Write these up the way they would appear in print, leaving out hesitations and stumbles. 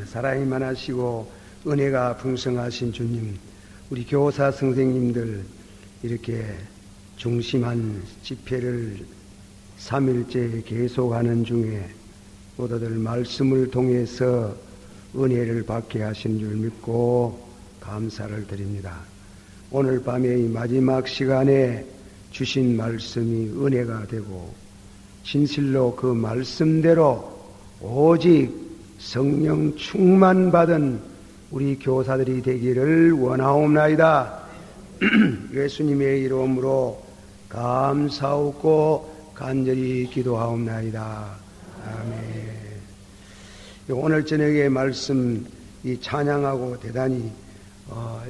사랑이 많으시고 은혜가 풍성하신 주님, 우리 교사 선생님들 이렇게 중심한 집회를 3일째 계속하는 중에 모두들 말씀을 통해서 은혜를 받게 하신 줄 믿고 감사를 드립니다. 오늘 밤의 이 마지막 시간에 주신 말씀이 은혜가 되고 진실로 그 말씀대로 오직 성령 충만받은 우리 교사들이 되기를 원하옵나이다. 예수님의 이름으로 감사하고 간절히 기도하옵나이다. 아멘. 오늘 저녁에 말씀 이 찬양하고 대단히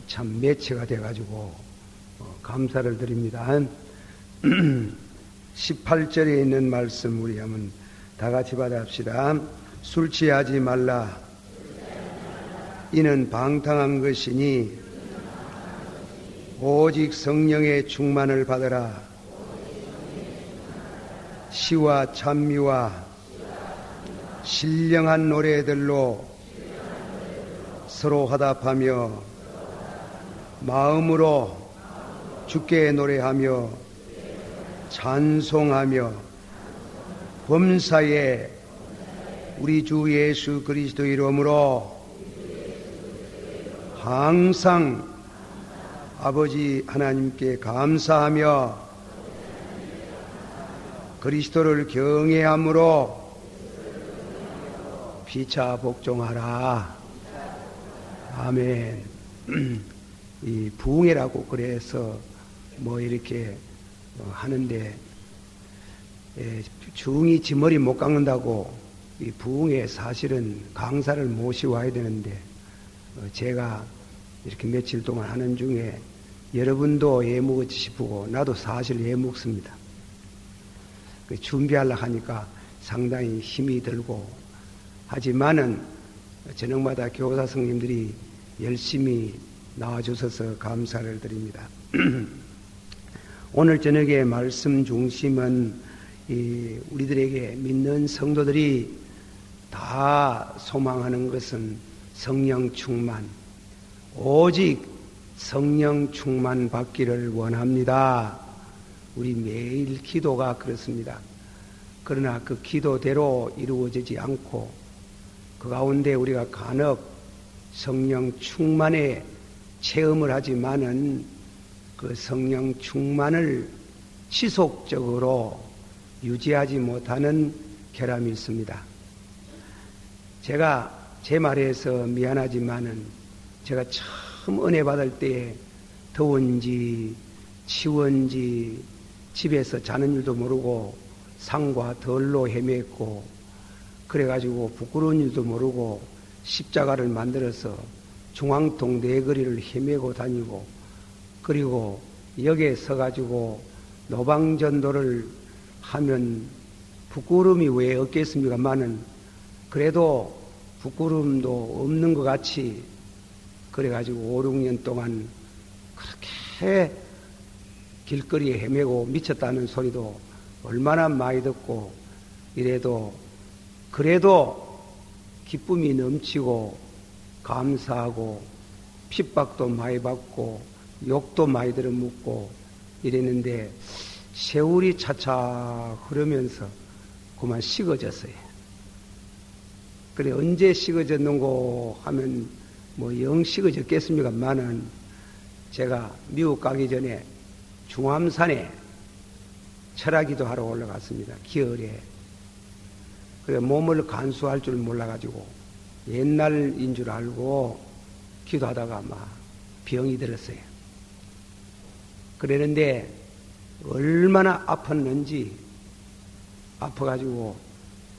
참 매체가 돼가지고 감사를 드립니다. 18절에 있는 말씀 우리 한번 다 같이 받아합시다. 술 취하지 말라. 이는 방탕한 것이니 오직 성령의 충만을 받으라. 시와 찬미와 신령한 노래들로 서로 화답하며 마음으로 주께 노래하며 찬송하며 범사에 우리 주 예수 그리스도 이름으로 항상 아버지 하나님께 감사하며 그리스도를 경외함으로 피차 복종하라. 아멘. 이 부흥회라고 그래서 뭐 이렇게 하는데 중이 지 머리 못 깎는다고 이 부흥회 사실은 강사를 모시고 와야 되는데 제가 이렇게 며칠 동안 하는 중에 여러분도 예묵을지 싶고 나도 사실 예묵습니다. 준비하려고 하니까 상당히 힘이 들고 하지만은 저녁마다 교사 선생님들이 열심히 나와주셔서 감사를 드립니다. 오늘 저녁의 말씀 중심은 우리들에게 믿는 성도들이 다 소망하는 것은 성령 충만, 오직 성령 충만 받기를 원합니다. 우리 매일 기도가 그렇습니다. 그러나 그 기도대로 이루어지지 않고 그 가운데 우리가 간혹 성령 충만의 체험을 하지만은 그 성령 충만을 지속적으로 유지하지 못하는 결함이 있습니다. 제가 제 말에서 미안하지만은 제가 처음 은혜 받을 때 더운지 치원지 집에서 자는 일도 모르고 상과 덜로 헤맸고 그래가지고 부끄러운 일도 모르고 십자가를 만들어서 중앙동 네거리를 헤매고 다니고 그리고 역에 서가지고 노방전도를 하면 부끄러움이 왜 없겠습니까만은 그래도 부끄러움도 없는 것 같이 그래가지고 5, 6년 동안 그렇게 길거리에 헤매고 미쳤다는 소리도 얼마나 많이 듣고 이래도 그래도 기쁨이 넘치고 감사하고 핍박도 많이 받고 욕도 많이 들어묻고 이랬는데 세월이 차차 흐르면서 그만 식어졌어요. 그래 언제 식어졌는고 하면 뭐 영 식어졌겠습니까만은 제가 미국 가기 전에 중암산에 철학기도 하러 올라갔습니다. 기어에. 그래 몸을 간수할 줄 몰라가지고 옛날인 줄 알고 기도하다가 막 병이 들었어요. 그랬는데 얼마나 아팠는지 아파가지고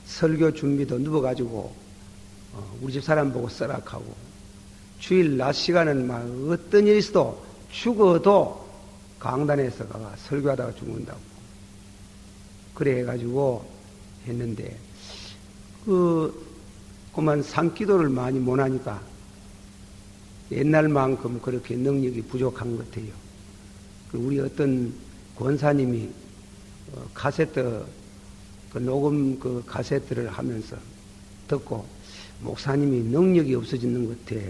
설교 준비도 누워가지고 우리 집 사람 보고 썰악하고 주일 낮 시간은 막 어떤 일이 있어도 죽어도 강단에서 가가 설교하다가 죽는다고 그래 해가지고 했는데 그만 산기도를 많이 못하니까 옛날만큼 그렇게 능력이 부족한 것 같아요. 우리 어떤 권사님이 카세트 그 녹음 그 카세트를 하면서 듣고 목사님이 능력이 없어지는 것 같아.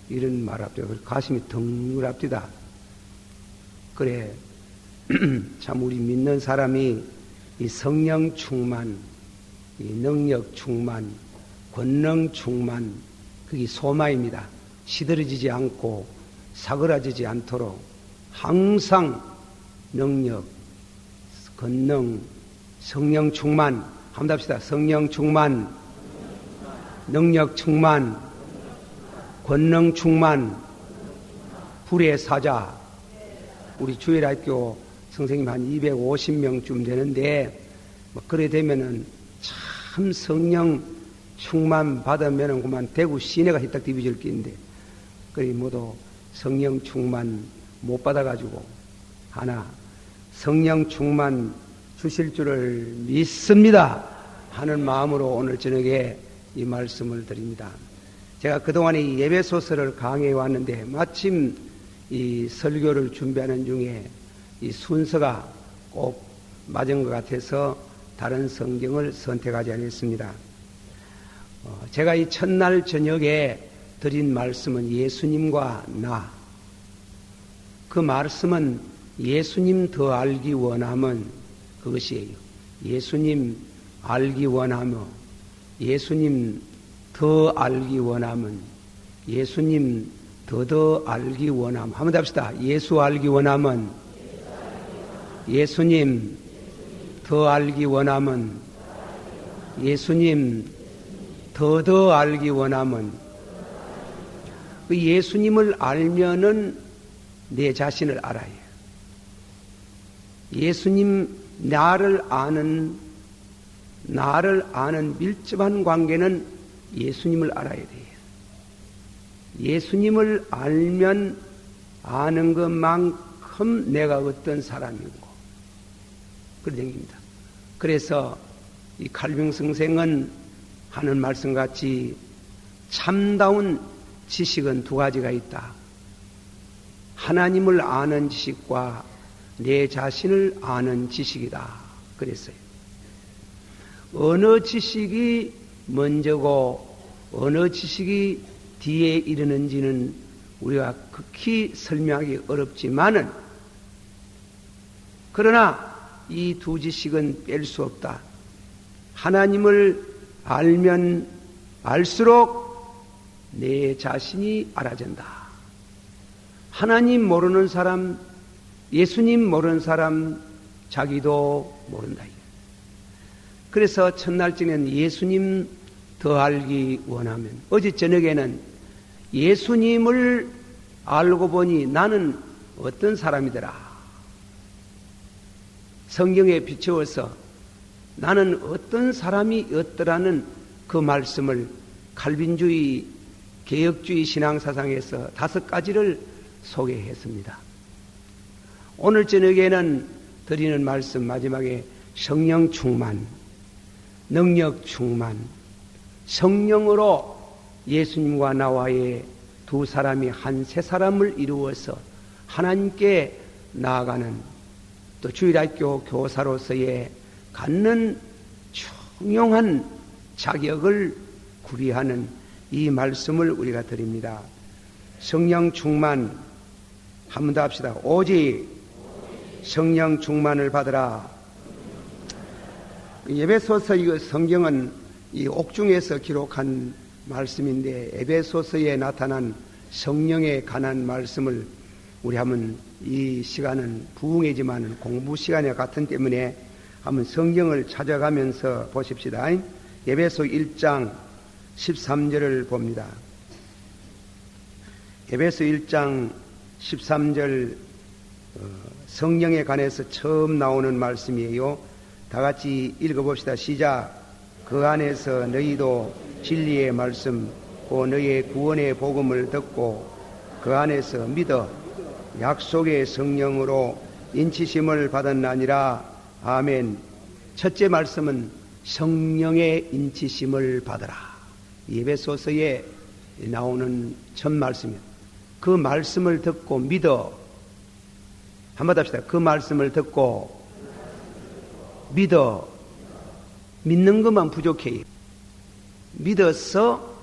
이런 말 앞에 가슴이 덩그랍디다. 그래, 참 우리 믿는 사람이 이 성령 충만, 이 능력 충만, 권능 충만, 그게 소마입니다. 시들어지지 않고 사그라지지 않도록 항상 능력, 권능, 성령 충만, 한번 합시다. 성령 충만, 능력 충만, 권능 충만, 불의 사자. 우리 주일학교 선생님 한 250명쯤 되는데, 그래 되면은 참 성령 충만 받으면은 그만 대구 시내가 휘딱 뒤비질 끼인데, 그래 모두 성령 충만 못 받아가지고 하나 성령 충만 주실 줄을 믿습니다 하는 마음으로 오늘 저녁에 이 말씀을 드립니다. 제가 그동안에 이 예배소서를 강해해 왔는데 마침 이 설교를 준비하는 중에 이 순서가 꼭 맞은 것 같아서 다른 성경을 선택하지 않았습니다. 제가 이 첫날 저녁에 드린 말씀은 예수님과 나. 그 말씀은 예수님 더 알기 원함은 그것이에요. 예수님 알기 원하며 예수님 더 알기 원함은 예수님 더 알기 원함. 한번 합시다. 예수 알기 원함은 예수님 더 알기 원함은 예수님 더 알기 원함은 그 예수님을 알면은 내 자신을 알아야 해요. 예수님 나를 아는 밀접한 관계는 예수님을 알아야 돼요. 예수님을 알면 아는 것만큼 내가 어떤 사람이고 그런 얘기입니다. 그래서 이 칼빈 선생은 하는 말씀같이 참다운 지식은 두 가지가 있다. 하나님을 아는 지식과 내 자신을 아는 지식이다. 그랬어요. 어느 지식이 먼저고 어느 지식이 뒤에 이르는지는 우리가 극히 설명하기 어렵지만은 그러나 이 두 지식은 뺄 수 없다. 하나님을 알면 알수록 내 자신이 알아진다. 하나님 모르는 사람, 예수님 모르는 사람, 자기도 모른다. 그래서 첫날쯤에는 예수님 더 알기 원하면, 어제 저녁에는 예수님을 알고 보니 나는 어떤 사람이더라. 성경에 비추어서 나는 어떤 사람이었더라는 그 말씀을 칼빈주의, 개혁주의 신앙사상에서 5가지를 소개했습니다. 오늘 저녁에는 드리는 말씀 마지막에 성령 충만, 능력 충만, 성령으로 예수님과 나와의 두 사람이 한 세 사람을 이루어서 하나님께 나아가는 또 주일학교 교사로서의 갖는 중요한 자격을 구비하는 이 말씀을 우리가 드립니다. 성령 충만 한 번 더 합시다. 오직 성령 충만을 받으라. 에베소서 이 성경은 이 옥중에서 기록한 말씀인데 에베소서에 나타난 성령에 관한 말씀을 우리 한번 이 시간은 부흥이지만 공부 시간과 같은 때문에 한번 성경을 찾아가면서 보십시다. 에베소 1장 13절을 봅니다. 에베소 1장 13절 성령에 관해서 처음 나오는 말씀이에요. 다 같이 읽어봅시다. 시작. 그 안에서 너희도 진리의 말씀, 그 너희의 구원의 복음을 듣고 그 안에서 믿어 약속의 성령으로 인치심을 받았나니라. 아멘. 첫째 말씀은 성령의 인치심을 받으라. 에베소서에 나오는 첫 말씀이에요. 그 말씀을 듣고 믿어. 한번 합시다. 그 말씀을 듣고 믿어. 믿는 것만 부족해요. 믿어서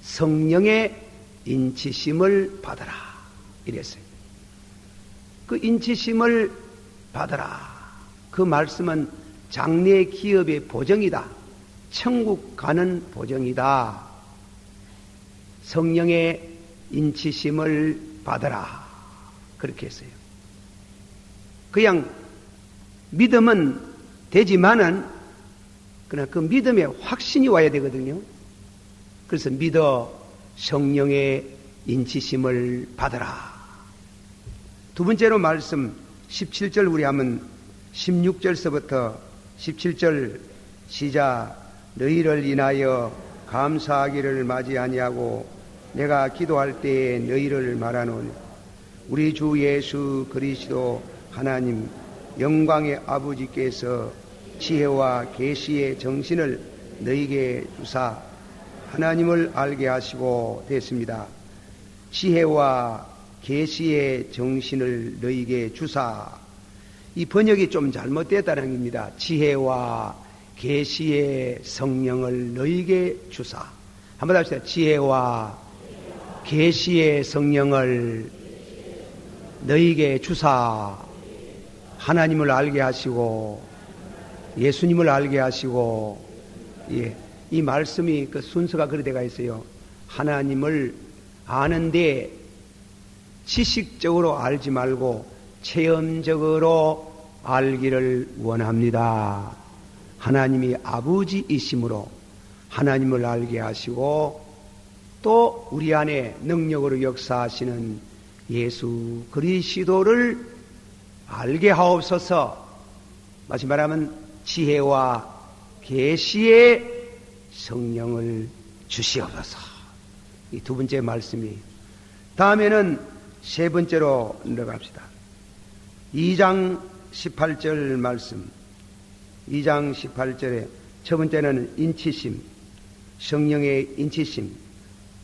성령의 인치심을 받아라 이랬어요. 그 인치심을 받아라. 그 말씀은 장래 기업의 보정이다. 천국 가는 보정이다. 성령의 인치심을 받아라. 그렇게 했어요. 그냥 믿음은 되지만은 그러나 그 믿음에 확신이 와야 되거든요. 그래서 믿어 성령의 인치심을 받아라. 두 번째로 말씀 17절 우리 한번 16절서부터 17절 시작. 너희를 인하여 감사하기를 맞이 아니하고 내가 기도할 때에 너희를 말하노니 우리 주 예수 그리스도 하나님 영광의 아버지께서 지혜와 계시의 정신을 너희에게 주사 하나님을 알게 하시고 됐습니다. 지혜와 계시의 정신을 너희에게 주사. 이 번역이 좀 잘못됐다는 겁니다. 지혜와 계시의 성령을 너희에게 주사. 한번 합시다. 지혜와 계시의 성령을 너희에게 주사. 하나님을 알게 하시고 예수님을 알게 하시고, 예, 이 말씀이 그 순서가 그래 되어 있어요. 하나님을 아는데 지식적으로 알지 말고 체험적으로 알기를 원합니다. 하나님이 아버지이심으로 하나님을 알게 하시고 또 우리 안에 능력으로 역사하시는 예수 그리스도를 알게 하옵소서. 다시 말하면 지혜와 계시의 성령을 주시옵소서. 이 두 번째 말씀이. 다음에는 세 번째로 들어갑시다. 2장 18절 말씀. 2장 18절에 첫 번째는 인치심, 성령의 인치심.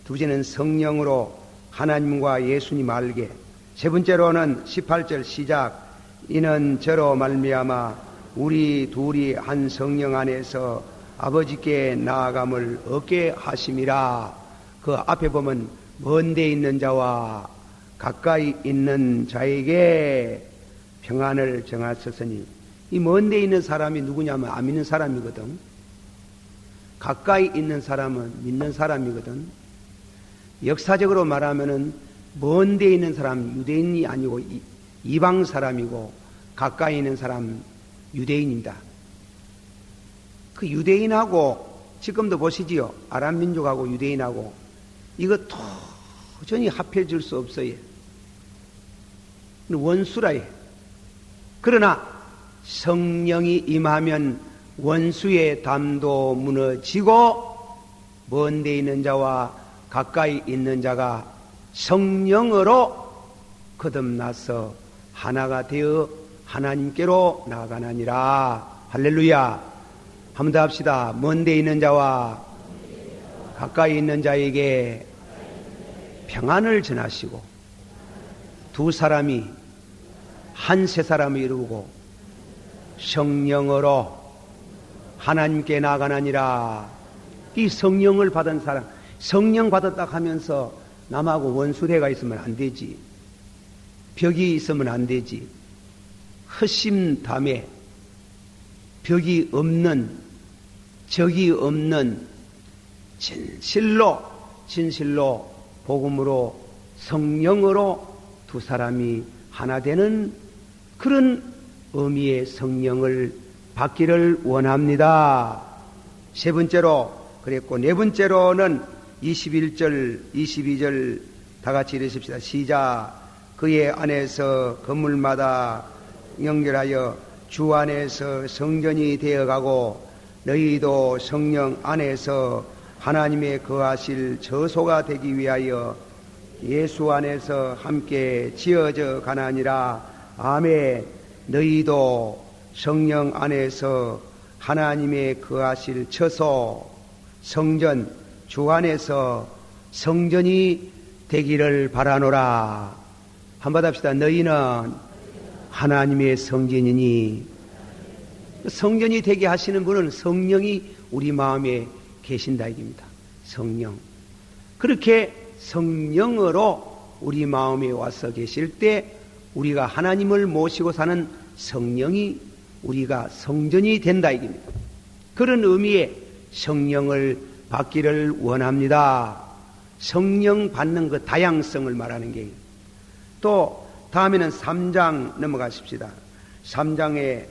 두 번째는 성령으로 하나님과 예수님 알게. 세 번째로는 18절 시작. 이는 저로 말미암아 우리 둘이 한 성령 안에서 아버지께 나아감을 얻게 하심이라. 그 앞에 보면 먼 데 있는 자와 가까이 있는 자에게 평안을 정하셨으니, 이 먼 데 있는 사람이 누구냐면 안 믿는 사람이거든. 가까이 있는 사람은 믿는 사람이거든. 역사적으로 말하면은 먼 데 있는 사람 유대인이 아니고 이방 사람이고, 가까이 있는 사람 유대인입니다. 그 유대인하고 지금도 보시지요. 아랍 민족하고 유대인하고 이거 도저히 합해질 수 없어요. 원수라요. 그러나 성령이 임하면 원수의 담도 무너지고 먼 데 있는 자와 가까이 있는 자가 성령으로 거듭나서 하나가 되어 하나님께로 나아가나니라. 할렐루야. 한 번 더 합시다. 먼 데 있는 자와 가까이 있는 자에게 평안을 전하시고 두 사람이 한 세 사람을 이루고 성령으로 하나님께 나아가나니라. 이 성령을 받은 사람, 성령 받았다 하면서 남하고 원수대가 있으면 안 되지. 벽이 있으면 안 되지. 허심담회, 벽이 없는, 적이 없는 진실로 복음으로 성령으로 두 사람이 하나 되는 그런 의미의 성령을 받기를 원합니다. 세 번째로 그랬고, 네 번째로는 21절, 22절 다 같이 읽으십시다. 시작. 그의 안에서 건물마다 연결하여 주 안에서 성전이 되어가고 너희도 성령 안에서 하나님의 거하실 저소가 되기 위하여 예수 안에서 함께 지어져 가나니라. 아멘. 너희도 성령 안에서 하나님의 거하실 처소, 성전, 주 안에서 성전이 되기를 바라노라. 한번 합시다. 너희는 하나님의 성전이니. 성전이 되게 하시는 분은 성령이 우리 마음에 계신다 이깁니다. 성령. 그렇게 성령으로 우리 마음에 와서 계실 때 우리가 하나님을 모시고 사는 성령이 우리가 성전이 된다 이깁니다. 그런 의미의 성령을 받기를 원합니다. 성령 받는 그 다양성을 말하는 게. 또 다음에는 3장 넘어가십시다. 3장의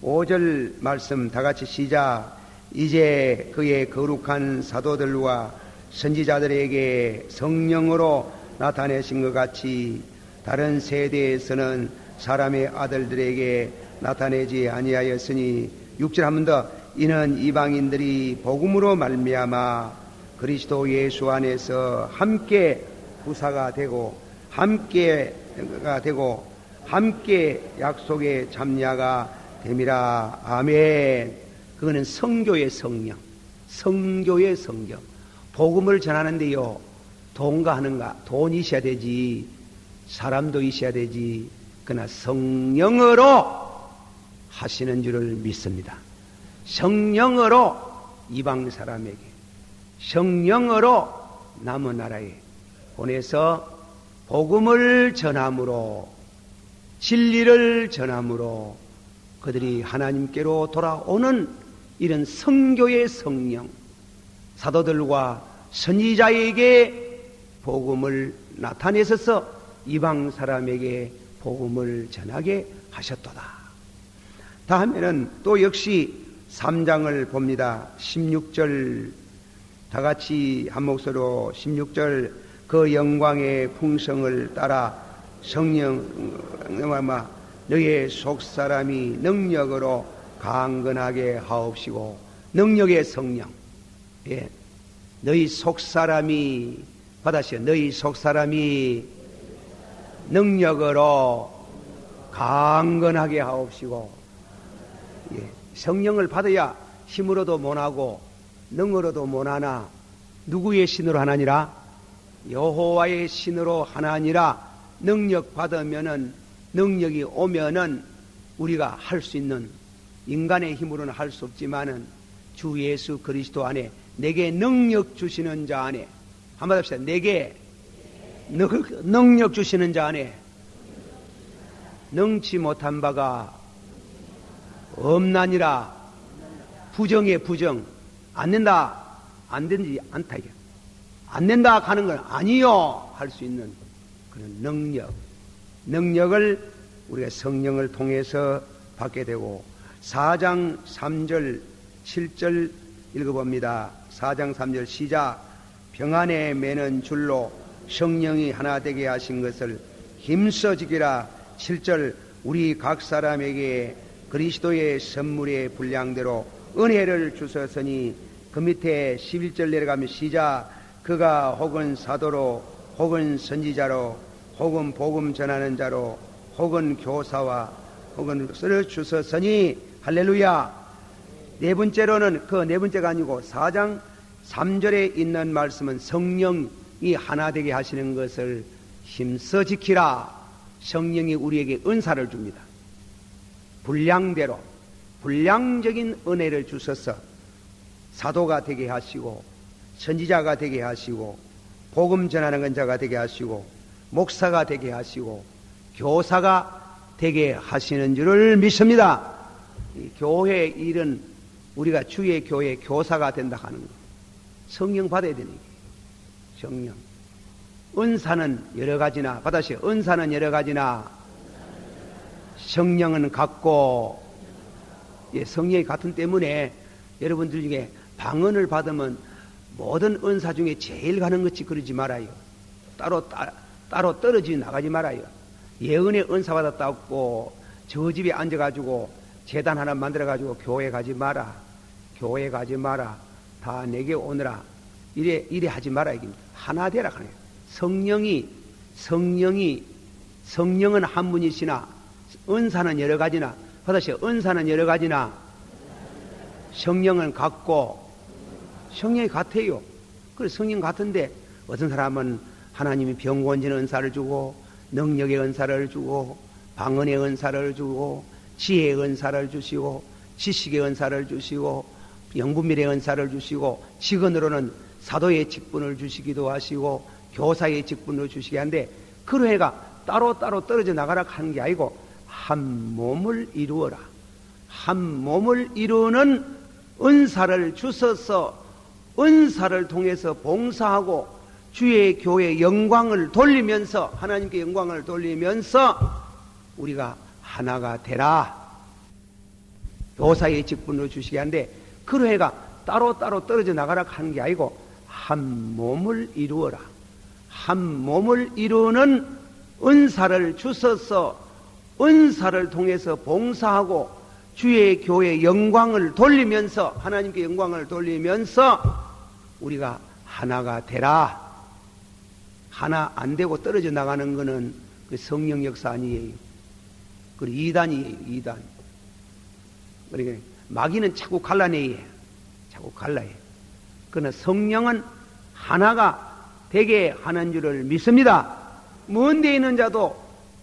5절 말씀 다 같이 시작. 이제 그의 거룩한 사도들과 선지자들에게 성령으로 나타내신 것 같이 다른 세대에서는 사람의 아들들에게 나타내지 아니하였으니 6절 한 번 더. 이는 이방인들이 복음으로 말미암아 그리스도 예수 안에서 함께 후사가 되고 함께 약속의 참여가 됨이라. 아멘. 그거는 성교의 성령, 성교의 성경. 복음을 전하는데요, 돈가 하는가? 돈이 있어야 되지, 사람도 있어야 되지. 그러나 성령으로 하시는 줄을 믿습니다. 성령으로 이방 사람에게, 성령으로 남은 나라에 보내서 복음을 전함으로, 진리를 전함으로 그들이 하나님께로 돌아오는 이런 성교의 성령, 사도들과 선지자에게 복음을 나타내셔서 이방 사람에게 복음을 전하게 하셨도다. 다음에는 또 역시 3장을 봅니다. 16절 다 같이 한 목소리로 16절. 그 영광의 풍성을 따라 성령 너의 속사람이 능력으로 강건하게 하옵시고. 능력의 성령. 예. 너희 속사람이 받으시오. 너희 속사람이 능력으로 강건하게 하옵시고. 예. 성령을 받아야 힘으로도 못하고 능으로도 못하나 누구의 신으로 하나니라? 여호와의 신으로 하나니라. 능력 받으면은, 능력이 오면은 우리가 할 수 있는, 인간의 힘으로는 할 수 없지만은 주 예수 그리스도 안에 내게 능력 주시는 자 안에, 한번 합시다. 내게 능력 주시는 자 안에 능치 못한 바가 없나니라. 부정의 부정. 안 된다, 안 되지 않다. 이게 안 된다 하는 건 아니요 할 수 있는 그런 능력을 우리가 성령을 통해서 받게 되고. 4장 3절 7절 읽어봅니다. 4장 3절 시작. 병안에 매는 줄로 성령이 하나 되게 하신 것을 힘써 지키라. 7절. 우리 각 사람에게 그리스도의 선물의 분량대로 은혜를 주셨으니. 그 밑에 11절 내려가면 시작. 그가 혹은 사도로 혹은 선지자로 혹은 복음 전하는 자로 혹은 교사와 혹은 쓰려 주셨으니. 할렐루야. 네 번째로는 그 네 번째가 아니고 4장 3절에 있는 말씀은 성령이 하나 되게 하시는 것을 힘써 지키라. 성령이 우리에게 은사를 줍니다. 분량대로, 분량적인 은혜를 주셔서 사도가 되게 하시고, 선지자가 되게 하시고, 복음 전하는 건자가 되게 하시고, 목사가 되게 하시고, 교사가 되게 하시는 줄을 믿습니다. 이 교회 일은 우리가 주의 교회 교사가 된다 하는 거. 성령 받아야 되는 게. 성령. 은사는 여러 가지나, 받으세요. 은사는 여러 가지나 성령은 같고, 예, 성령이 같은 때문에 여러분들 중에 방언을 받으면 모든 은사 중에 제일 가는 것이 그러지 말아요. 따로 떨어지 나가지 말아요. 예언의 은사 받았다고 저 집에 앉아가지고 제단 하나 만들어가지고 교회 가지 마라. 교회 가지 마라. 다 내게 오너라. 이래 하지 마라. 이게 하나 되라 하네요. 성령은 한 분이시나 은사는 여러 가지나, 받으세요. 은사는 여러 가지나 성령은 같고, 성령이 같아요. 그래서 성령 같은데 어떤 사람은 하나님이 병 고치는 은사를 주고, 능력의 은사를 주고, 방언의 은사를 주고, 지혜의 은사를 주시고, 지식의 은사를 주시고, 영분별의 은사를 주시고 직언으로는 사도의 직분을 주시기도 하시고 교사의 직분을 주시게 하는데 그 해가 따로따로 떨어져 나가라 하는 게 아니고 한 몸을 이루어라. 한 몸을 이루는 은사를 주셔서 은사를 통해서 봉사하고 주의 교회의 영광을 돌리면서 하나님께 영광을 돌리면서 우리가 하나가 되라. 교사의 직분을 주시게 하는데 그 해가 따로따로 떨어져 나가라 하는 게 아니고 한 몸을 이루어라. 한 몸을 이루는 은사를 주셔서 은사를 통해서 봉사하고 주의 교회의 영광을 돌리면서 하나님께 영광을 돌리면서 우리가 하나가 되라. 하나 안 되고 떨어져 나가는 것은 그 성령 역사 아니에요. 그리고 이단이에요. 이단. 그러니까 마귀는 자꾸 갈라내요. 자꾸 갈라요. 그러나 성령은 하나가 되게 하는 줄을 믿습니다. 먼 데 있는 자도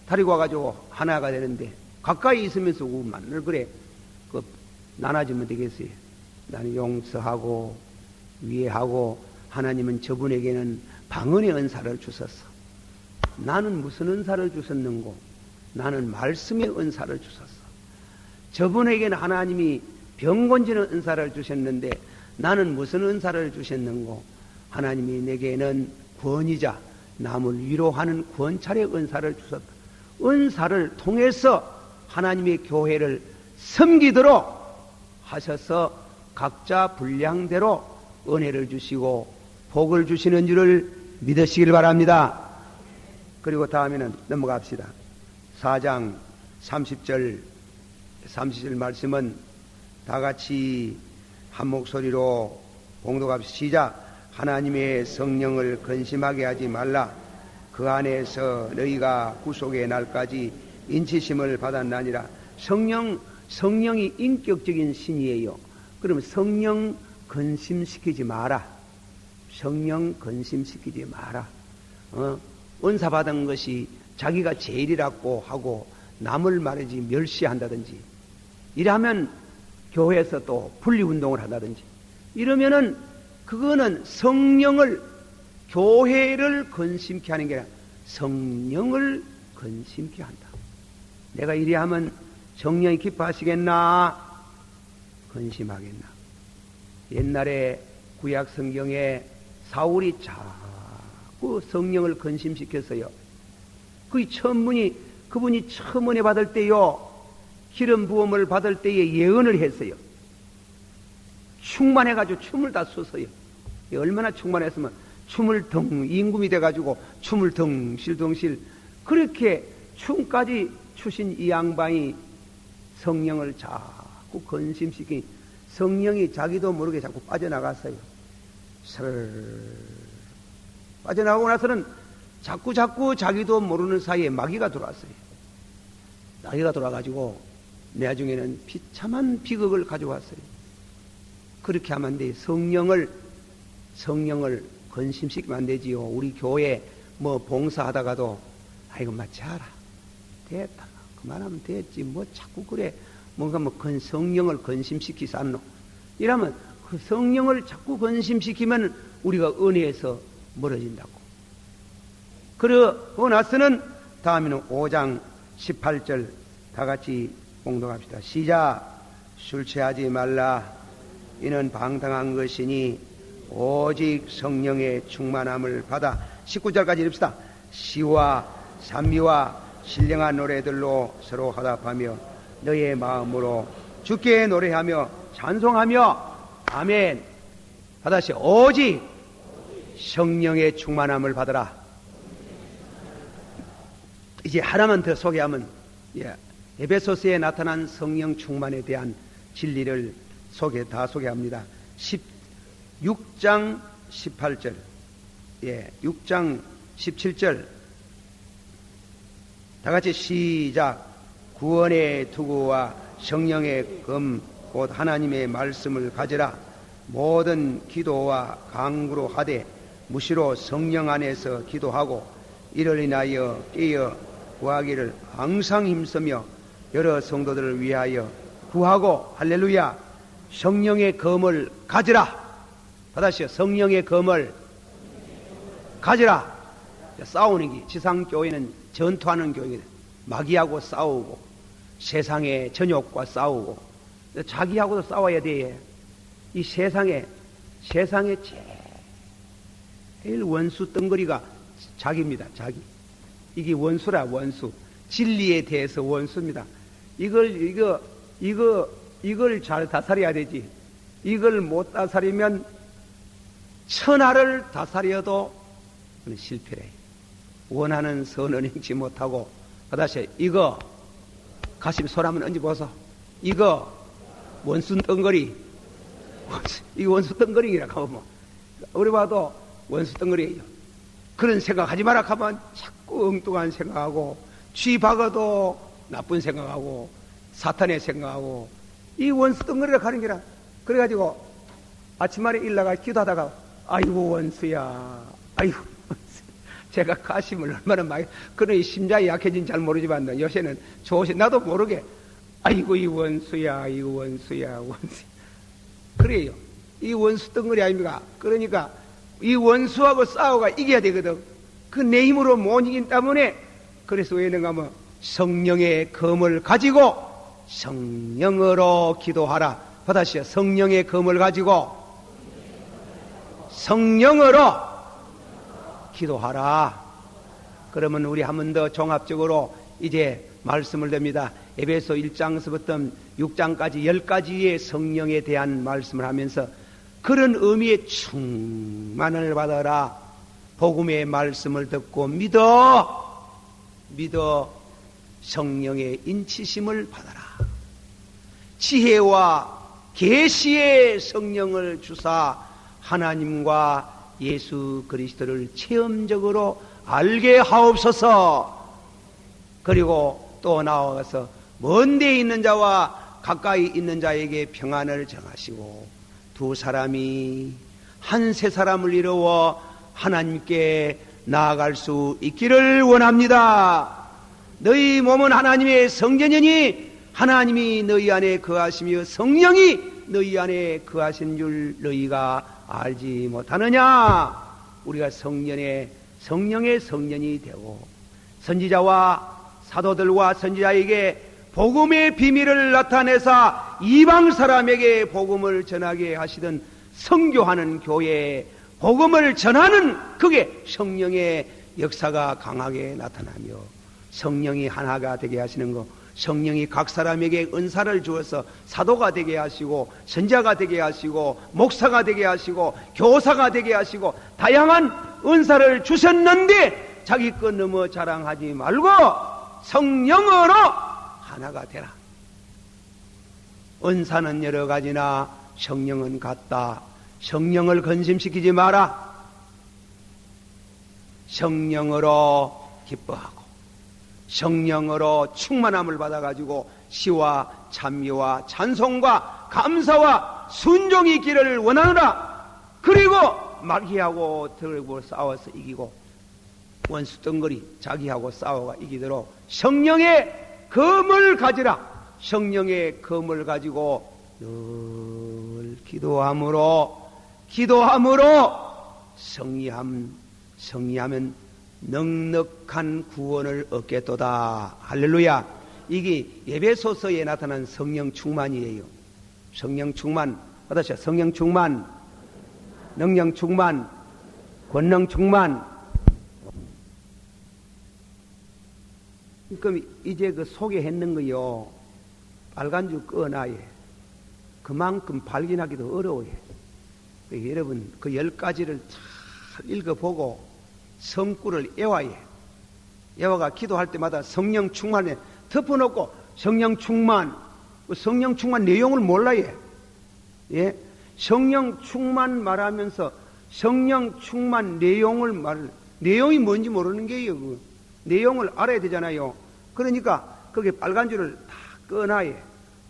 데리고 와가지고 하나가 되는데 가까이 있으면서 우만을 그래 그 나눠주면 되겠어요. 나는 용서하고 위해하고 하나님은 저분에게는 방언의 은사를 주셨어. 나는 무슨 은사를 주셨는고? 나는 말씀의 은사를 주셨어. 저분에게는 하나님이 병 건지는 은사를 주셨는데 나는 무슨 은사를 주셨는고? 하나님이 내게는 권위자, 남을 위로하는 권찰의 은사를 주셨다. 은사를 통해서 하나님의 교회를 섬기도록 하셔서 각자 분량대로 은혜를 주시고 복을 주시는 줄을 믿으시길 바랍니다. 그리고 다음에는 넘어갑시다. 4장 30절 말씀은 다 같이 한 목소리로 봉독합시다. 시작. 하나님의 성령을 근심하게 하지 말라. 그 안에서 너희가 구속의 날까지 인치심을 받았나니라. 성령이 인격적인 신이에요. 그러면 성령 근심시키지 마라. 성령 근심시키지 마라. 은사 받은 것이 자기가 제일이라고 하고 남을 말하지 멸시한다든지 이러면 교회에서 또 분리운동을 한다든지 이러면은 그거는 성령을 교회를 근심케 하는 게 아니라 성령을 근심케 한다. 내가 이리 하면 성령이 기뻐하시겠나? 근심하겠나? 옛날에 구약 성경에 사울이 자꾸 성령을 근심시켰어요. 그분이 처음 은혜 받을 때요, 기름 부음을 받을 때에 예언을 했어요. 충만해가지고 춤을 다 췄어요. 얼마나 충만했으면 춤을 임금이 돼가지고 춤을 덩실덩실 그렇게 춤까지 추신 이 양반이 성령을 자꾸 근심시키니 성령이 자기도 모르게 자꾸 빠져나갔어요. 빠져나가고 나서는 자꾸 자기도 모르는 사이에 마귀가 들어왔어요. 마귀가 들어와가지고 나중에는 비참한 비극을 가져왔어요. 그렇게 하면 안 돼. 성령을 근심시키면 안 되지요. 우리 교회 뭐 봉사하다가도 아이고 마치하라. 됐다. 그만하면 됐지. 뭐 자꾸 그래. 뭔가 성령을 근심시키지 않노. 이러면 그 성령을 자꾸 근심시키면 우리가 은혜에서 멀어진다고. 그러고 나서는 다음에는 5장 18절 다 같이 공동합시다. 시작. 술 취하지 말라. 이는 방탕한 것이니 오직 성령의 충만함을 받아. 19절까지 읽읍시다. 시와 산미와 신령한 노래들로 서로 화답하며 너의 마음으로 주께 노래하며 찬송하며 아멘. 다시 오직 성령의 충만함을 받으라. 이제 하나만 더 소개하면 에베소서에 나타난 성령 충만에 대한 진리를 다 소개합니다. 6장 18절 6장 17절 다 같이 시작. 구원의 투구와 성령의 금 곧 하나님의 말씀을 가져라. 모든 기도와 간구로 하되 무시로 성령 안에서 기도하고 이를 인하여 깨어 구하기를 항상 힘쓰며 여러 성도들을 위하여 구하고 할렐루야 성령의 검을 가지라. 받아시오. 성령의 검을 가지라. 싸우는 게, 지상교회는 전투하는 교회거든. 마귀하고 싸우고 세상의 전욕과 싸우고 자기하고도 싸워야 돼. 이 세상에 제일 원수 덩거리가 자기입니다. 자기. 이게 원수라. 원수. 진리에 대해서 원수입니다. 이걸 잘 다스려야 되지. 이걸 못 다스리면 천하를 다스려도 실패해. 원하는 선을 행치 못하고. 다시 이거 가슴 손 한번 얹어보소. 이거 원수 덩거리. 이거 원수 덩거리라고 하면 우리 봐도 원수 덩거리예요. 그런 생각하지 마라 하면 자꾸 엉뚱한 생각하고, 쥐 박아도 나쁜 생각하고 사탄의 생각하고 이 원수 덩거리라 가는 게라. 그래가지고 아침마다 일나가 기도하다가 아이고 원수야, 아이고 원수. 제가 가심을 얼마나 많이, 그런 심장이 약해진 잘 모르지만 요새는 좋으신, 나도 모르게 아이고 이 원수야, 이 원수야, 원수. 그래요. 이 원수 덩거리 아닙니까? 그러니까 이 원수하고 싸워가 이겨야 되거든. 그 내 힘으로 못 이긴 때문에. 그래서 왜 있는가 하면 성령의 검을 가지고 성령으로 기도하라. 받아시오. 성령의 검을 가지고 성령으로 기도하라. 그러면 우리 한 번 더 종합적으로 이제 말씀을 드립니다. 에베소 1장서부터 6장까지 10가지의 성령에 대한 말씀을 하면서 그런 의미의 충만을 받아라. 복음의 말씀을 듣고 믿어 성령의 인치심을 받아라. 지혜와 계시의 성령을 주사 하나님과 예수 그리스도를 체험적으로 알게 하옵소서. 그리고 또 나와서 먼 데 있는 자와 가까이 있는 자에게 평안을 정하시고 두 사람이 한 세 사람을 이루어 하나님께 나아갈 수 있기를 원합니다. 너희 몸은 하나님의 성전이니 하나님이 너희 안에 거하시며 성령이 너희 안에 거하신 줄 너희가 알지 못하느냐. 우리가 성령의 성년이 되고 선지자와 사도들과 선지자에게 복음의 비밀을 나타내사 이방 사람에게 복음을 전하게 하시던 선교하는 교회에 복음을 전하는 그게 성령의 역사가 강하게 나타나며 성령이 하나가 되게 하시는 것, 성령이 각 사람에게 은사를 주어서 사도가 되게 하시고 선지자가 되게 하시고 목사가 되게 하시고 교사가 되게 하시고 다양한 은사를 주셨는데 자기 것 넘어 자랑하지 말고 성령으로 하나가 되라. 은사는 여러 가지나 성령은 같다. 성령을 근심시키지 마라. 성령으로 기뻐하고 성령으로 충만함을 받아가지고 시와 찬미와 찬송과 감사와 순종이 있기를 원하노라. 그리고 마귀하고 들고 싸워서 이기고 원수 덩거리 자기하고 싸워가 이기도록 성령의 검을 가지라. 성령의 검을 가지고 늘 기도함으로 성리하면 넉넉한 구원을 얻겠도다. 할렐루야. 이게 에베소서에 나타난 성령 충만이에요. 성령 충만. 어떠세요? 성령 충만, 능력 충만, 권능 충만. 그럼 이제 그 소개했는 거요. 빨간 줄 꺼놔야. 그만큼 발견하기도 어려워요. 여러분 그 10가지를 잘 읽어보고 성구를 외워야 해. 외워가 기도할 때마다 성령 충만에 덮어놓고 성령 충만 내용을 몰라야 해. 예? 성령 충만 말하면서 성령 충만 내용이 뭔지 모르는 게요. 그 내용을 알아야 되잖아요. 그러니까 거기에 빨간 줄을 다 꺼놔야 해.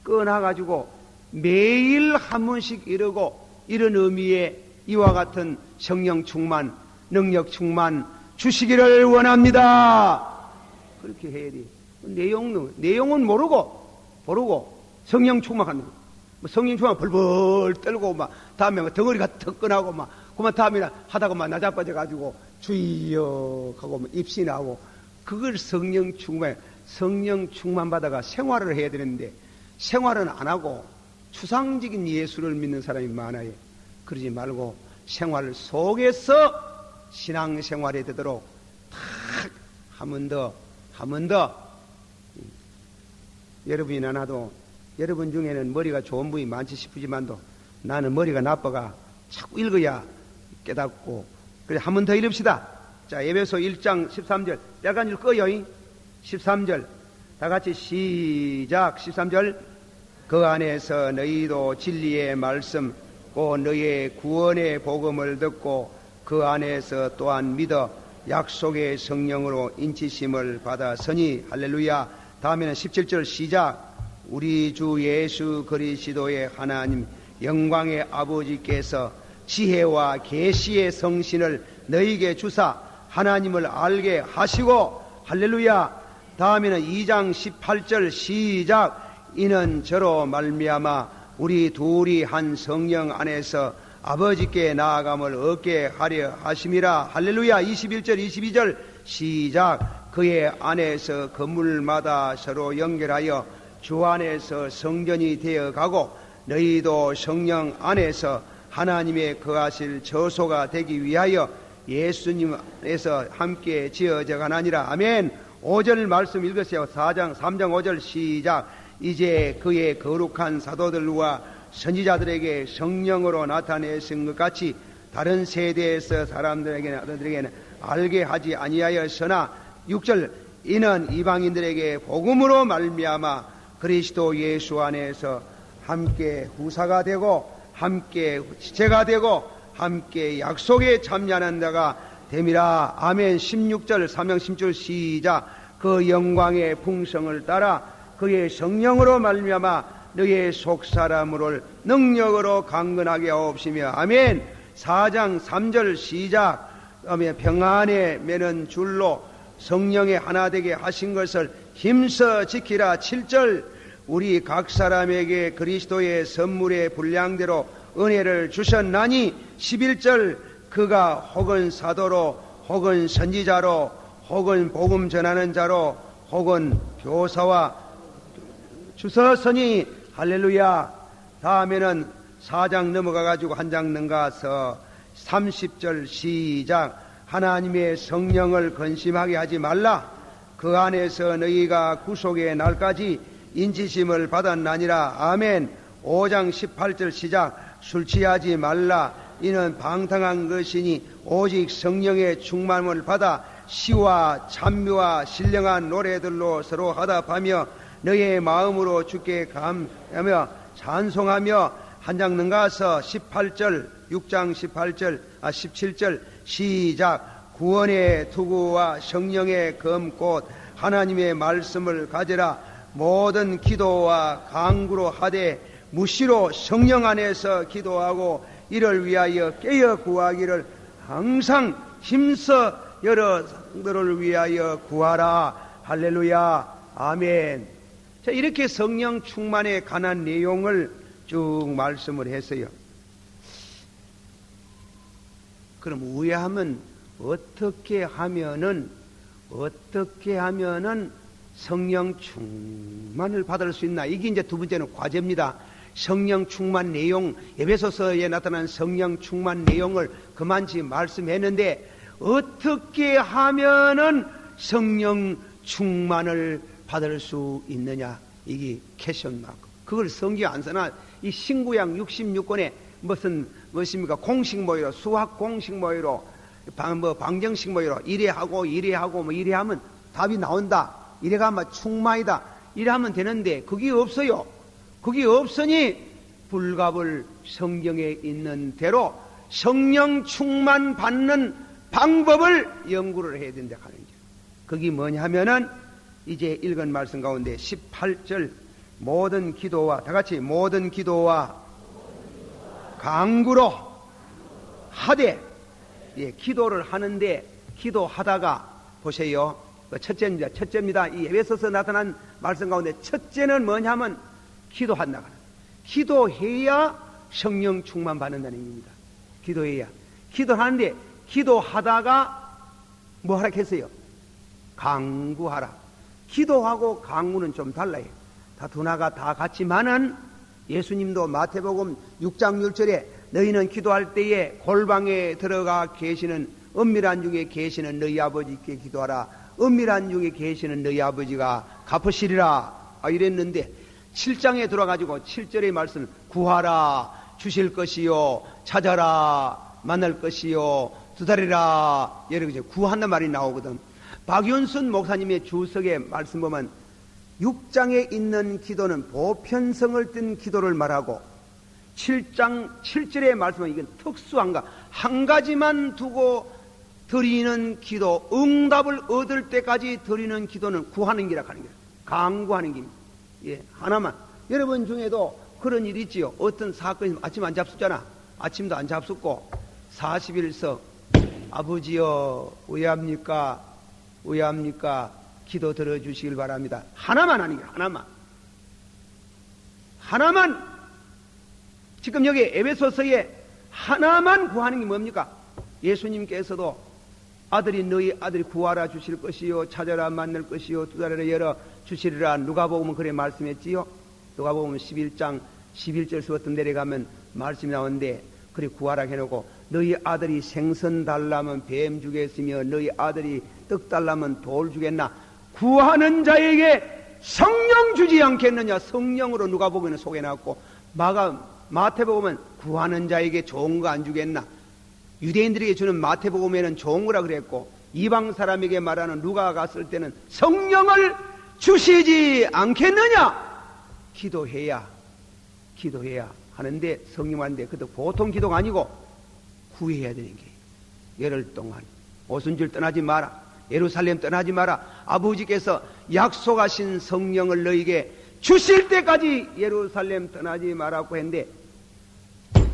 꺼놔가지고 매일 한 번씩 이러고 이런 의미의 이와 같은 성령 충만, 능력 충만 주시기를 원합니다. 그렇게 해야 돼. 내용은 모르고 성령 충만하는 거. 뭐 성령 충만 벌벌 떨고 막 다음에 덩어리가 턱끈하고 막 그만 다음에 하다가 막 나자빠져 가지고 주여 하고 막 입시 나오고 그걸 성령 충만 받아가 생활을 해야 되는데 생활은 안 하고 추상적인 예수를 믿는 사람이 많아요. 그러지 말고 생활 속에서 신앙생활이 되도록 탁 한 번 더 여러분이나 나도 여러분 중에는 머리가 좋은 분이 많지 싶으지만도 나는 머리가 나빠가 자꾸 읽어야 깨닫고 그래 한 번 더 읽읍시다. 자, 에베소 1장 13절 빨간 줄 꺼요. 13절 다 같이 시작. 13절 그 안에서 너희도 진리의 말씀 곧 너희의 구원의 복음을 듣고 그 안에서 또한 믿어 약속의 성령으로 인치심을 받았으니 할렐루야. 다음에는 17절 시작. 우리 주 예수 그리스도의 하나님 영광의 아버지께서 지혜와 계시의 성신을 너희에게 주사 하나님을 알게 하시고 할렐루야. 다음에는 2장 18절 시작. 이는 저로 말미암아 우리 둘이 한 성령 안에서 아버지께 나아감을 얻게 하려 하심이라. 할렐루야. 21절 22절 시작. 그의 안에서 건물마다 서로 연결하여 주 안에서 성전이 되어가고 너희도 성령 안에서 하나님의 거하실 저소가 되기 위하여 예수님 안에서 함께 지어져 가나니라. 아멘. 5절 말씀 읽으세요. 3장 5절 시작. 이제 그의 거룩한 사도들과 선지자들에게 성령으로 나타내신 것 같이 다른 세대에서 사람들에게는 알게 하지 아니하였으나 6절 이는 이방인들에게 복음으로 말미암아 그리스도 예수 안에서 함께 후사가 되고 함께 지체가 되고 함께 약속에 참여하는 자가 됨이라. 아멘. 16절 3장 10절 시작. 그 영광의 풍성을 따라 그의 성령으로 말미암아 너희의 속사람을 능력으로 강건하게 하옵시며 아멘. 4장 3절 시작. 평안에 매는 줄로 성령의 하나 되게 하신 것을 힘써 지키라. 7절 우리 각 사람에게 그리스도의 선물의 분량대로 은혜를 주셨나니 11절 그가 혹은 사도로 혹은 선지자로 혹은 복음 전하는 자로 혹은 교사와 주셨으니 할렐루야. 다음에는 4장 넘어가 가지고 한 장 넘어가서 30절 시작. 하나님의 성령을 근심하게 하지 말라. 그 안에서 너희가 구속의 날까지 인치심을 받았나니라. 아멘. 5장 18절 시작. 술 취하지 말라. 이는 방탕한 것이니 오직 성령의 충만을 받아 시와 찬미와 신령한 노래들로 서로 화답하며 너의 마음으로 주께 감하며 찬송하며. 한 장 넘어가서 18절 6장 17절 시작. 구원의 투구와 성령의 검 곧 하나님의 말씀을 가져라. 모든 기도와 간구로 하되 무시로 성령 안에서 기도하고 이를 위하여 깨어 구하기를 항상 힘써 여러분들을 위하여 구하라. 할렐루야. 아멘. 자, 이렇게 성령 충만에 관한 내용을 쭉 말씀을 했어요. 그럼 우회하면 어떻게 하면은 성령 충만을 받을 수 있나? 이게 이제 두 번째는 과제입니다. 성령 충만 내용, 에베소서에 나타난 성령 충만 내용을 그만치 말씀했는데 어떻게 하면은 성령 충만을 받을 수 있느냐? 이게 퀘션 마크. 그걸 성경 안 써나 이 신구약 66권에 무엇입니까? 공식 모의로, 수학 공식 모의로, 방정식 모의로 이래 하고 뭐 이래 하면 답이 나온다. 이래가 아마 충만이다. 이래 하면 되는데 그게 없어요. 그게 없으니 불갑을 성경에 있는 대로 성령 충만 받는 방법을 연구를 해야 된다 하는 거죠. 그게 뭐냐 하면은 이제 읽은 말씀 가운데 18절 모든 기도와 다 같이 모든 기도와 간구로 하되, 예, 기도를 하는데 기도하다가 보세요. 첫째입니다. 이 에베소서 나타난 말씀 가운데 첫째는 뭐냐면 기도한다. 기도해야 성령 충만 받는다는 얘기입니다. 기도해야. 기도하는데 기도하다가 뭐 하라 했어요? 강구하라. 기도하고 강구는 좀 달라요. 다 두나가 다 같지만은 예수님도 마태복음 6장 6절에 너희는 기도할 때에 골방에 들어가 계시는 은밀한 중에 계시는 너희 아버지께 기도하라. 은밀한 중에 계시는 너희 아버지가 갚으시리라 이랬는데 7장에 들어가지고 7절의 말씀 구하라 주실 것이요 찾아라 만날 것이요 두드리라 이렇게 구한다는 말이 나오거든. 박윤순 목사님의 주석의 말씀 보면 6장에 있는 기도는 보편성을 띤 기도를 말하고 7장 7절의 말씀은 이건 특수한가 한 가지만 두고 드리는 기도 응답을 얻을 때까지 드리는 기도는 구하는 기라 하는 거예요. 강구하는 기입니다. 예, 하나만. 여러분 중에도 그런 일이 있지요. 어떤 사건이 아침 안 잡숫잖아. 아침도 안 잡숫고 40일서 아버지여 왜합니까? 왜합니까? 기도 들어주시길 바랍니다. 하나만 하는 거야. 하나만. 지금 여기 에베소서에 하나만 구하는 게 뭡니까? 예수님께서도 너희 아들이 구하라 주실 것이요 찾아라 만날 것이요 두드리라 열어 주시리라 누가복음은 그래 말씀했지요. 누가복음 11장 11절부터 내려가면 말씀이 나오는데 그래 구하라 해놓고 너희 아들이 생선 달라면 뱀 주겠으며 너희 아들이 떡 달라면 돌 주겠나 구하는 자에게 성령 주지 않겠느냐. 성령으로 누가복음에는 소개해놨고 마태복음은 구하는 자에게 좋은 거 안 주겠나. 유대인들에게 주는 마태복음에는 좋은 거라 그랬고 이방 사람에게 말하는 누가 갔을 때는 성령을 주시지 않겠느냐. 기도해야 하는데 성령한테 그것도 보통 기도가 아니고 구해야 되는 게 열흘 동안 오순절 떠나지 마라. 예루살렘 떠나지 마라. 아버지께서 약속하신 성령을 너에게 주실 때까지 예루살렘 떠나지 마라고 했는데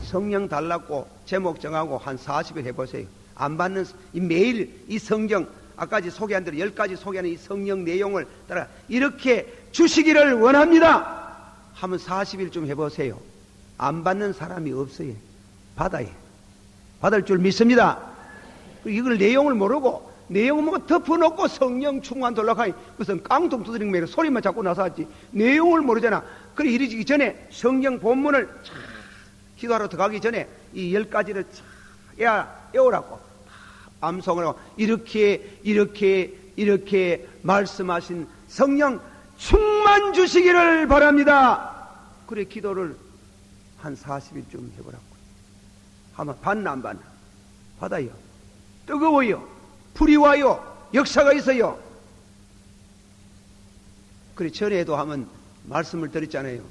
성령 달라고 제목 정하고 한 40일 해보세요. 안 받는 매일 이 성경 아까지 소개한 대로 10가지 소개하는 이 성령 내용을 따라 이렇게 주시기를 원합니다 하면 40일 좀 해보세요. 안 받는 사람이 없어요. 받아요. 받을 줄 믿습니다. 이걸 내용을 모르고 내용을 뭐 덮어놓고 성령 충만 돌락하니 무슨 깡통 두드리는 매일 소리만 자꾸 나서 하지 내용을 모르잖아. 그래 이러기 전에 성경 본문을 기도하러 들어가기 전에 이 10가지를 외우라고 암송을 하고 이렇게 말씀하신 성령 충만 주시기를 바랍니다. 그래 기도를 한 40일쯤 해보라고. 하면 받나 안 받나? 받아요. 뜨거워요. 불이 와요. 역사가 있어요. 그래 전에도 하면 말씀을 드렸잖아요.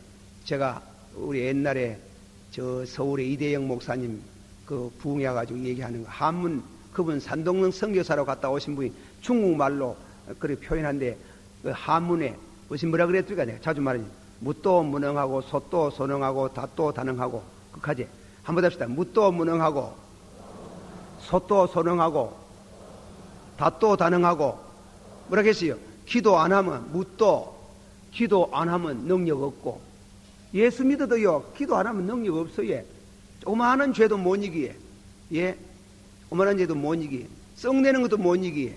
제가 우리 옛날에 저 서울의 이대영 목사님 그 부흥해 가지고 얘기하는 거 한문 그분 산동릉 선교사로 갔다 오신 분이 중국말로 그렇게 표현한데 그 한문에 무슨 뭐라 그랬더니까 내가 자주 말하지 묻도 무능하고 소도 소능하고 다도 다능하고 그까지 한번 합시다. 묻도 무능하고 소도 소능하고 다도 다능하고 뭐라 했어요? 기도 안 하면 묻도 기도 안 하면 능력 없고 예수 믿어도요 기도 안 하면 능력 없어요. 조그마한 죄도 못 이기에 예 조그마한 죄도 못 이기에 썩내는 것도 못 이기에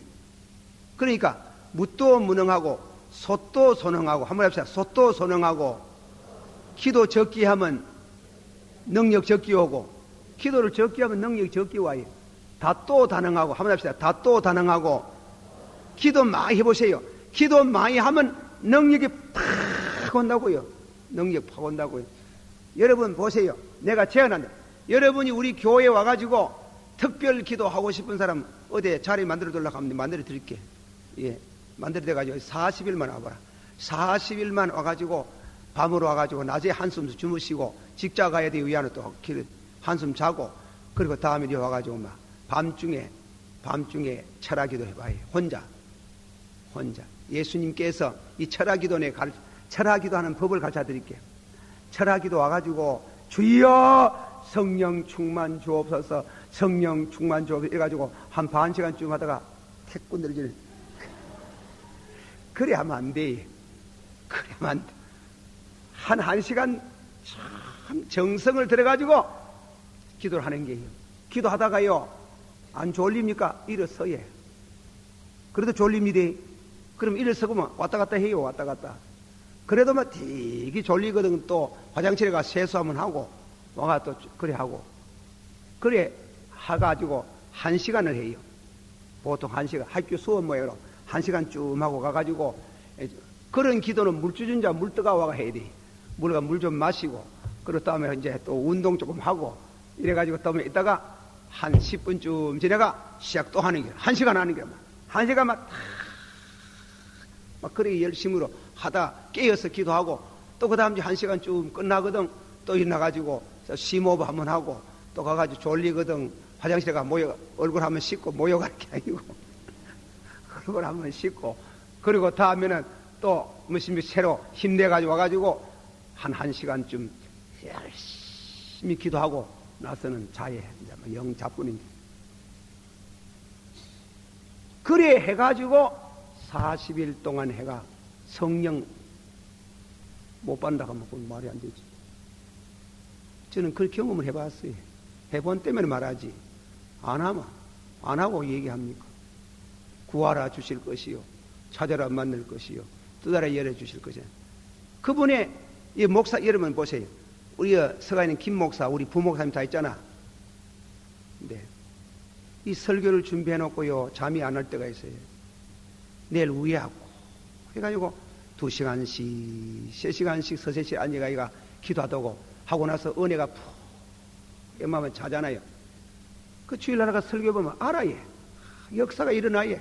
그러니까 묻도 무능하고 소도 소능하고 한번 합시다. 소도 소능하고 기도 적기 하면 능력 적기 오고 기도를 적기 하면 능력 적기 와요. 다또 다능하고 한번 합시다. 다또 다능하고 기도 많이 해보세요. 기도 많이 하면 능력이 팍 온다고요. 능력 팍 온다고요. 여러분 보세요. 내가 제안한다. 여러분이 우리 교회에 와가지고 특별 기도하고 싶은 사람 어디 자리 만들어 달라고 하면 만들어 드릴게. 예, 만들어 돼가지고 40일만 와봐라. 40일만 와가지고 밤으로 와가지고 낮에 한숨 주무시고 직자 가야 돼 위안을 또 한숨 자고 그리고 다음에 와가지고 막 밤중에 철학기도 해봐요. 혼자 예수님께서 이 철학기도에 철학기도하는 법을 가르쳐 드릴게요. 철학기도 와가지고 주여 성령 충만 주옵소서 성령 충만 주옵소서 해가지고 한 반 시간쯤 하다가 태권들을 그래 하면 안 돼. 그래 하면 안 돼. 한 시간 참 정성을 들여가지고 기도를 하는 게요. 기도하다가요, 안 졸립니까? 일어서요. 그래도 졸립니다. 그럼 일어서고만 왔다 갔다 해요, 왔다 갔다. 그래도 막 되게 졸리거든. 또 화장실에 가서 세수 한번 하고, 와가 또 그래 하고. 그래 해가지고 1시간을 해요. 보통 1시간, 학교 수업 모양으로 1시간 쭉 하고 가가지고, 그런 기도는 물주전자 물 뜨거워가 해야 돼. 물 좀 마시고, 그리고 다음에 이제 또 운동 조금 하고, 이래가지고 또 이따가 한 10분쯤 지내가 시작 또 하는 거야. 1시간 하는 거야. 1시간 막 그렇게 열심으로 하다 깨어서 기도하고, 또 그 다음 주 1시간쯤 끝나거든. 또 일어나가지고 심호흡 한번 하고, 또 가가지고 졸리거든. 화장실에 가 얼굴 한번 씻고 모여가는 게 아니고, 얼굴 한번 씻고, 그리고 다음에는 또 무슨 새로 힘내가지고 와가지고 한 1시간쯤 열심히 기도하고 나서는 자해. 이제 영 잡고는 게. 그래 해가지고 40일 동안 해가 성령 못 받는다고 하면 그건 말이 안 되지. 저는 그 경험을 해봤어요. 해본 때문에 말하지. 안 하고 얘기합니까? 구하라 주실 것이요. 찾아라 만날 것이요. 뜨다라 열어주실 것이요. 그분의 이 목사, 여러분 보세요. 우리 서가 있는 김 목사, 우리 부목사님 다 있잖아. 네. 이 설교를 준비해놓고요, 잠이 안 올 때가 있어요. 내일 우회하고. 해가지고 2시간씩, 3시간씩 서세시 앉아가기가 기도하다고 하고 나서 은혜가 푹, 엄마면 자잖아요. 그 주일날가 설교해보면 알아요. 역사가 일어나요.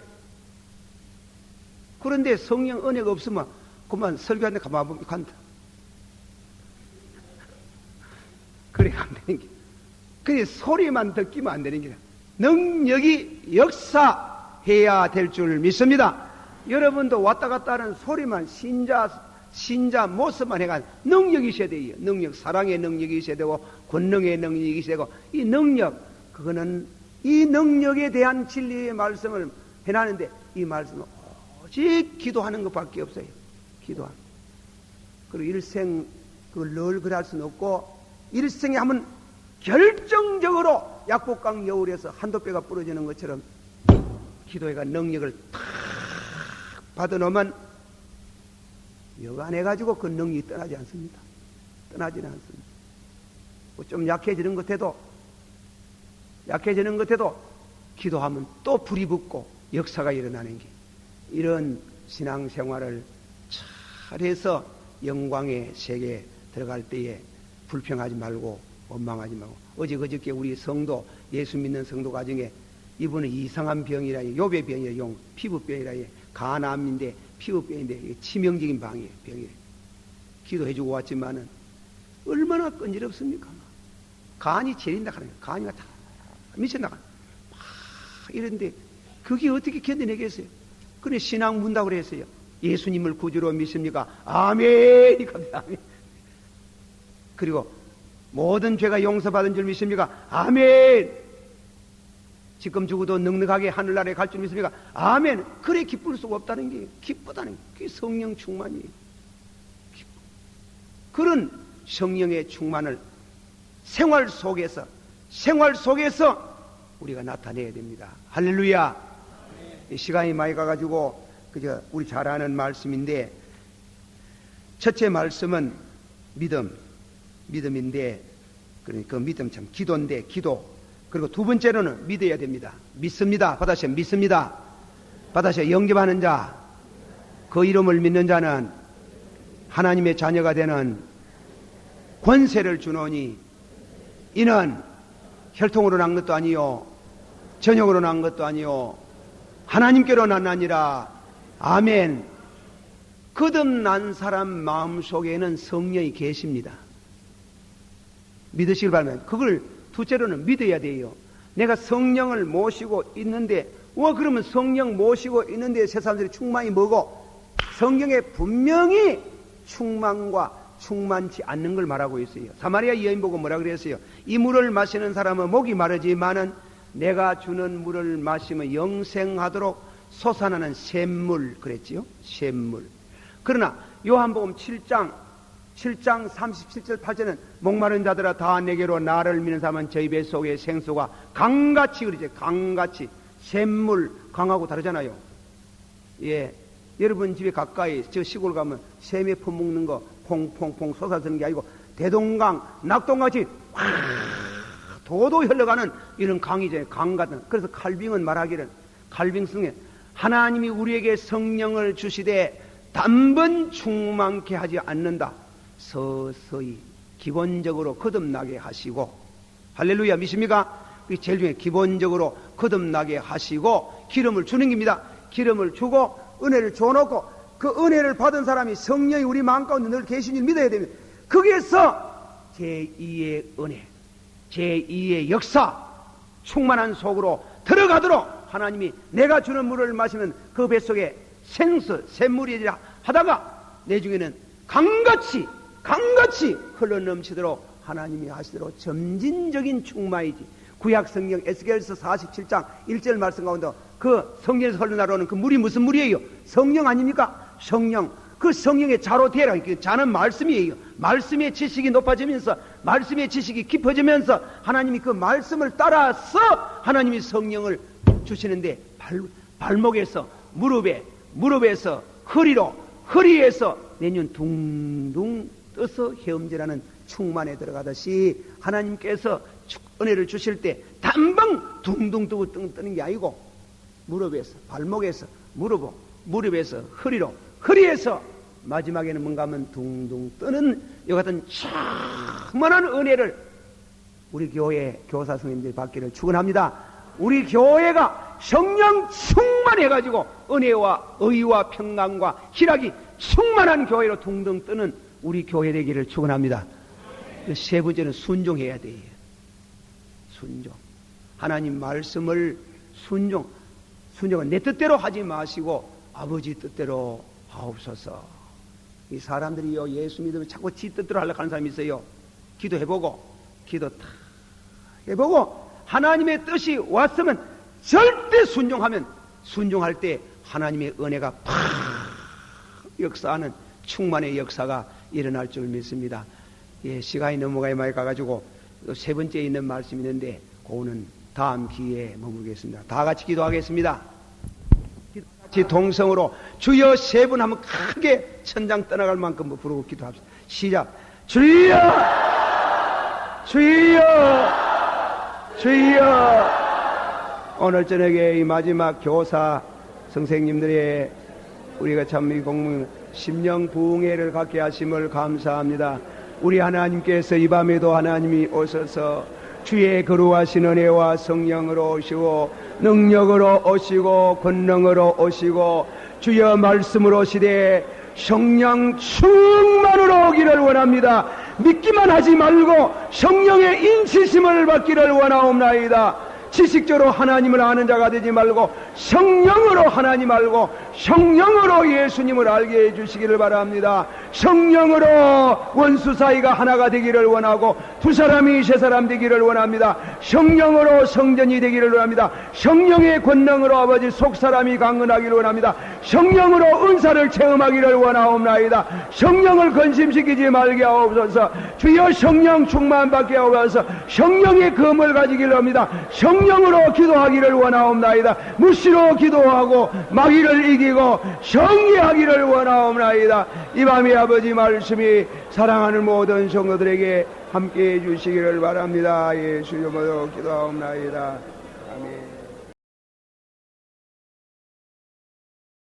그런데 성령 은혜가 없으면 그만 설교하는데 가만 보면 간다. 그래 안 되는 게. 그래 소리만 듣기만 안 되는 게. 능력이 역사해야 될 줄 믿습니다. 여러분도 왔다 갔다 하는 소리만 신자 모습만 해가 능력이 있어야 돼요. 능력, 사랑의 능력이 있어야 되고 권능의 능력이 있어야 되고, 이 능력, 그거는 이 능력에 대한 진리의 말씀을 해나는데, 이 말씀은 오직 기도하는 것밖에 없어요. 기도하는. 그리고 일생 그걸 늘 그럴 수는 없고, 일생에 하면 결정적으로 약복강 여울에서 한도 뼈가 부러지는 것처럼 기도회가 능력을 탁 받아놓으면 여간해가지고 그 능력이 떠나지 않습니다. 떠나지는 않습니다. 좀 약해지는 것 해도 기도하면 또 불이 붙고 역사가 일어나는 게, 이런 신앙생활을 잘해서 영광의 세계에 들어갈 때에 불평하지 말고 원망하지 말고. 어저께 우리 성도, 예수 믿는 성도 가정에 이분은 이상한 병이라, 요배 병이라, 피부병이라, 간암인데 피부병인데 치명적인 병이에요. 기도해주고 왔지만은 얼마나 끈질없습니까? 간이 제린다 하는 거예요. 간이가 다 미쳤나 막 이런데 그게 어떻게 견뎌내겠어요? 그래 신앙 문다고 그랬어요. 예수님을 구주로 믿습니까? 아멘. 아멘. 그리고 모든 죄가 용서받은 줄 믿습니까? 아멘. 지금 죽어도 넉넉하게 하늘나라에 갈 줄 믿습니까? 아멘. 그래 기쁠 수가 없다는 게, 기쁘다는 게, 그게 성령 충만이에요. 그런 성령의 충만을 생활 속에서 우리가 나타내야 됩니다. 할렐루야. 시간이 많이 가가지고 그저 우리 잘 아는 말씀인데, 첫째 말씀은 믿음인데, 그러니까 믿음 참 기도인데, 기도. 그리고 두 번째로는 믿어야 됩니다. 믿습니다. 받아서 믿습니다. 받아서 영접하는 자, 그 이름을 믿는 자는 하나님의 자녀가 되는 권세를 주노니, 이는 혈통으로 난 것도 아니요 전형으로 난 것도 아니요 하나님께로 났나니라. 아멘. 거듭난 사람 마음속에는 성령이 계십니다. 믿으시길 바랍니다. 그걸 둘째로는 믿어야 돼요. 내가 성령을 모시고 있는데, 그러면 성령 모시고 있는데 세 사람들이 충만이 뭐고? 성경에 분명히 충만과 충만치 않는 걸 말하고 있어요. 사마리아 여인 보고 뭐라 그랬어요? 이 물을 마시는 사람은 목이 마르지만은 내가 주는 물을 마시면 영생하도록 솟아나는 샘물 그랬지요? 샘물. 그러나 요한복음 7장 7장 37절 8절은 목마른 자들아 다 내게로 나를 믿는 사람은 저희 뱃속에 생수가 강같이 그러죠. 강같이. 샘물 강하고 다르잖아요. 예, 여러분 집에 가까이 저 시골 가면 샘에 퍼먹는 거 퐁퐁퐁 솟아드는 게 아니고 대동강, 낙동같이 확 도도 흘러가는 이런 강이죠. 강 같은. 그래서 칼빙은 말하기를 칼빙성에 하나님이 우리에게 성령을 주시되 단번 충만케 하지 않는다. 서서히 기본적으로 거듭나게 하시고, 할렐루야, 믿습니까? 그게 제일 중요해. 기본적으로 거듭나게 하시고 기름을 주는 겁니다. 기름을 주고 은혜를 줘놓고 그 은혜를 받은 사람이 성령이 우리 마음 가운데 늘 계신 줄 믿어야 됩니다. 거기에서 제2의 은혜, 제2의 역사, 충만한 속으로 들어가도록 하나님이 내가 주는 물을 마시면 그 뱃속에 생수, 샘물이 하다가 내중에는 강같이 흘러넘치도록 하나님이 하시도록 점진적인 충만이지. 구약성경 에스겔서 47장 1절 말씀 가운데 그 성령에서 흘러나오는 그 물이 무슨 물이에요? 성령 아닙니까? 성령. 그 성령의 자로 되라. 자는 말씀이에요. 말씀의 지식이 높아지면서 말씀의 지식이 깊어지면서 하나님이 그 말씀을 따라서 하나님이 성령을 주시는데 발목에서 무릎에서 허리에서 내년 둥둥 떠서 헤엄질하는 충만에 들어가듯이 하나님께서 은혜를 주실 때 단방 둥둥 뜨는 게 아니고 무릎에서 발목에서 무릎에서 허리에서 마지막에는 뭔가 하면 둥둥 뜨는 이 같은 충만한 은혜를 우리 교회 교사 선생님들이 받기를 축원합니다. 우리 교회가 성령 충만해가지고 은혜와 의와 평강과 희락이 충만한 교회로 둥둥 뜨는 우리 교회 되기를 축원합니다. 세 번째는 순종해야 돼요. 순종. 하나님 말씀을 순종은 내 뜻대로 하지 마시고 아버지 뜻대로 하옵소서. 이 사람들이요, 예수 믿으면 자꾸 지 뜻대로 하려고 하는 사람이 있어요. 기도해보고 하나님의 뜻이 왔으면 절대 순종할 때 하나님의 은혜가 팍 역사하는 충만의 역사가 일어날 줄 믿습니다. 예, 시간이 넘어가야 많이 가가지고 세 번째 있는 말씀이 있는데 그거는 다음 기회에 머물겠습니다. 다 같이 기도하겠습니다. 같이 동성으로 주여 세 분 한번 크게 천장 떠나갈 만큼 부르고 기도합시다. 시작. 주여 오늘 저녁에 이 마지막 교사 선생님들의 우리가 참 이 공문 심령 부흥회를 갖게 하심을 감사합니다. 우리 하나님께서 이 밤에도 하나님이 오셔서 주의 거룩하신 은혜와 성령으로 오시고 능력으로 오시고 권능으로 오시고 주여 말씀으로 오시되 성령 충만으로 오기를 원합니다. 믿기만 하지 말고 성령의 인치심을 받기를 원하옵나이다. 지식적으로 하나님을 아는 자가 되지 말고 성령으로 하나님 알고 성령으로 예수님을 알게 해주시기를 바랍니다. 성령으로 원수 사이가 하나가 되기를 원하고 두 사람이 세 사람 되기를 원합니다. 성령으로 성전이 되기를 원합니다. 성령의 권능으로 아버지 속사람이 강건하기를 원합니다. 성령으로 은사를 체험하기를 원하옵나이다. 성령을 근심시키지 말게 하옵소서. 주여 성령 충만받게 하옵소서. 성령의 검을 가지기를 합니다. 성령으로 기도하기를 원하옵나이다. 무시로 기도하고 마귀를 이기고 성리하기를 원하옵나이다. 이 밤에 아버지 말씀이 사랑하는 모든 성도들에게 함께해 주시기를 바랍니다. 예수 이름으로 기도하옵나이다. 아멘.